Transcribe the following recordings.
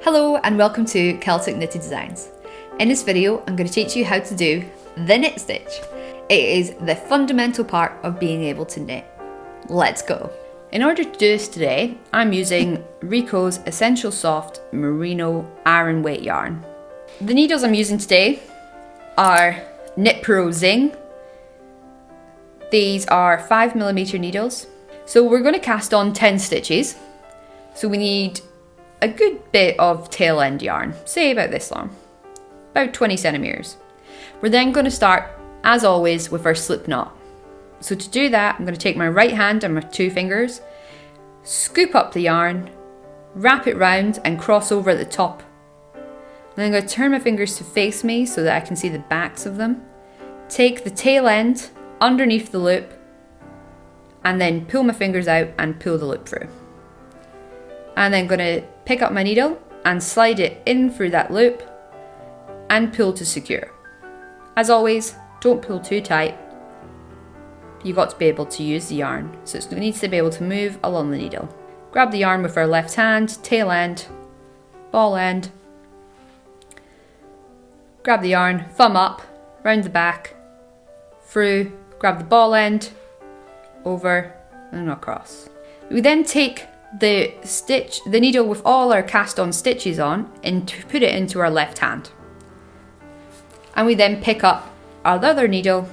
Hello and welcome to Celtic Knitted Designs. In this video I'm going to teach you how to do the knit stitch. It is the fundamental part of being able to knit. Let's go. In order to do this today, I'm using Rico's Essential Soft Merino Aran Weight yarn. The needles I'm using today are Knit Pro Zing. These are 5mm needles. So we're going to cast on 10 stitches. So we need a good bit of tail end yarn, say about this long, about 20 centimeters. We're then going to start, as always, with our slip knot. So to do that, I'm going to take my right hand and my two fingers, scoop up the yarn, wrap it round and cross over at the top. Then I'm going to turn my fingers to face me so that I can see the backs of them. Take the tail end underneath the loop and then pull my fingers out and pull the loop through. And then going to pick up my needle and slide it in through that loop and pull to secure. As always, don't pull too tight. You've got to be able to use the yarn, so it needs to be able to move along the needle. Grab the yarn with our left hand, tail end, ball end. Grab the yarn, thumb up, round the back, through, grab the ball end, over and across. We then take the needle with all our cast on stitches on and put it into our left hand. And we then pick up our other needle,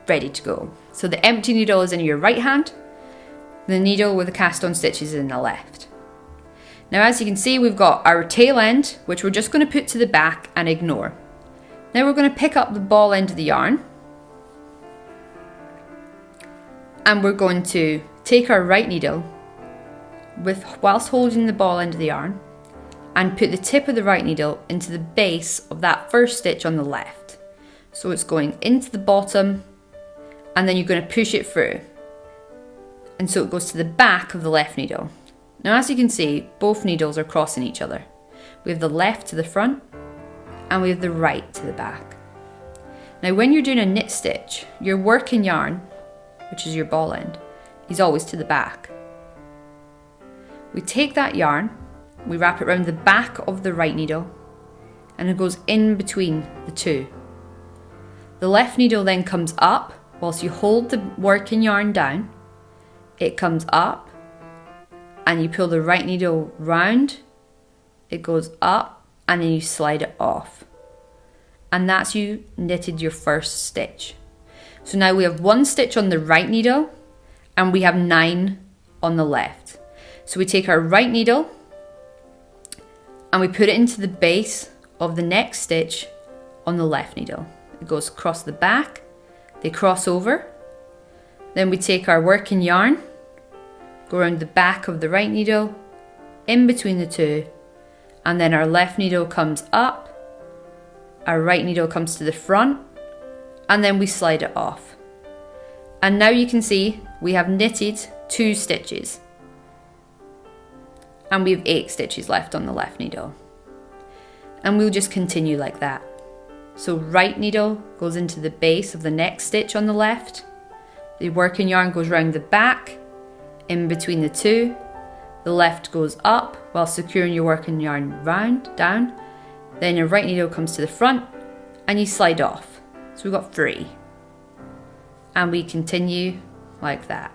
ready to go. So the empty needle is in your right hand, the needle with the cast on stitches is in the left. Now as you can see, we've got our tail end, which we're just going to put to the back and ignore. Now we're going to pick up the ball end of the yarn and we're going to take our right needle whilst holding the ball end of the yarn and put the tip of the right needle into the base of that first stitch on the left. So it's going into the bottom and then you're going to push it through. And so it goes to the back of the left needle. Now as you can see, both needles are crossing each other. We have the left to the front and we have the right to the back. Now when you're doing a knit stitch, your working yarn, which is your ball end, is always to the back. We take that yarn, we wrap it around the back of the right needle and it goes in between the two. The left needle then comes up whilst you hold the working yarn down. It comes up and you pull the right needle round, it goes up and then you slide it off. And that's you knitted your first stitch. So now we have one stitch on the right needle and we have 9 on the left. So we take our right needle and we put it into the base of the next stitch on the left needle. It goes across the back, they cross over. Then we take our working yarn, go around the back of the right needle, in between the two, and then our left needle comes up, our right needle comes to the front, and then we slide it off. And now you can see we have knitted 2 stitches. And we have 8 stitches left on the left needle. And we'll just continue like that. So right needle goes into the base of the next stitch on the left. The working yarn goes round the back, in between the two. The left goes up while securing your working yarn round, down. Then your right needle comes to the front and you slide off. So we've got 3. And we continue like that.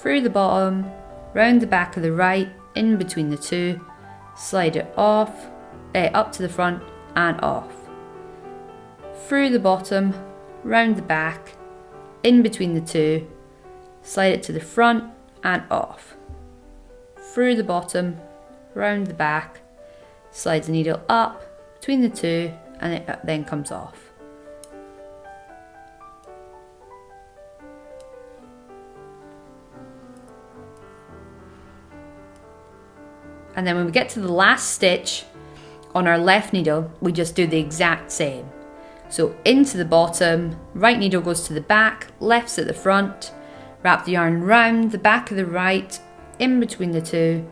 Through the bottom, round the back of the right, in between the two, slide it off, up to the front and off. Through the bottom, round the back, in between the two, slide it to the front and off. Through the bottom, round the back, slide the needle up between the two and it then comes off. And then when we get to the last stitch on our left needle, we just do the exact same. So into the bottom, right needle goes to the back, left's at the front, wrap the yarn round the back of the right, in between the two,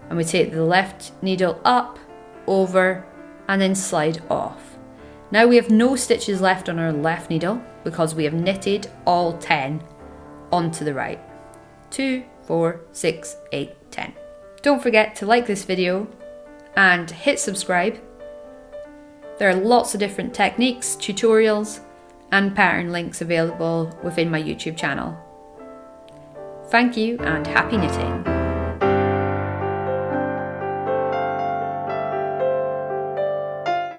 and we take the left needle up, over, and then slide off. Now we have no stitches left on our left needle because we have knitted all 10 onto the right. 2, 4, 6, 8, 10. Don't forget to like this video and hit subscribe. There are lots of different techniques, tutorials, and pattern links available within my YouTube channel. Thank you and happy knitting!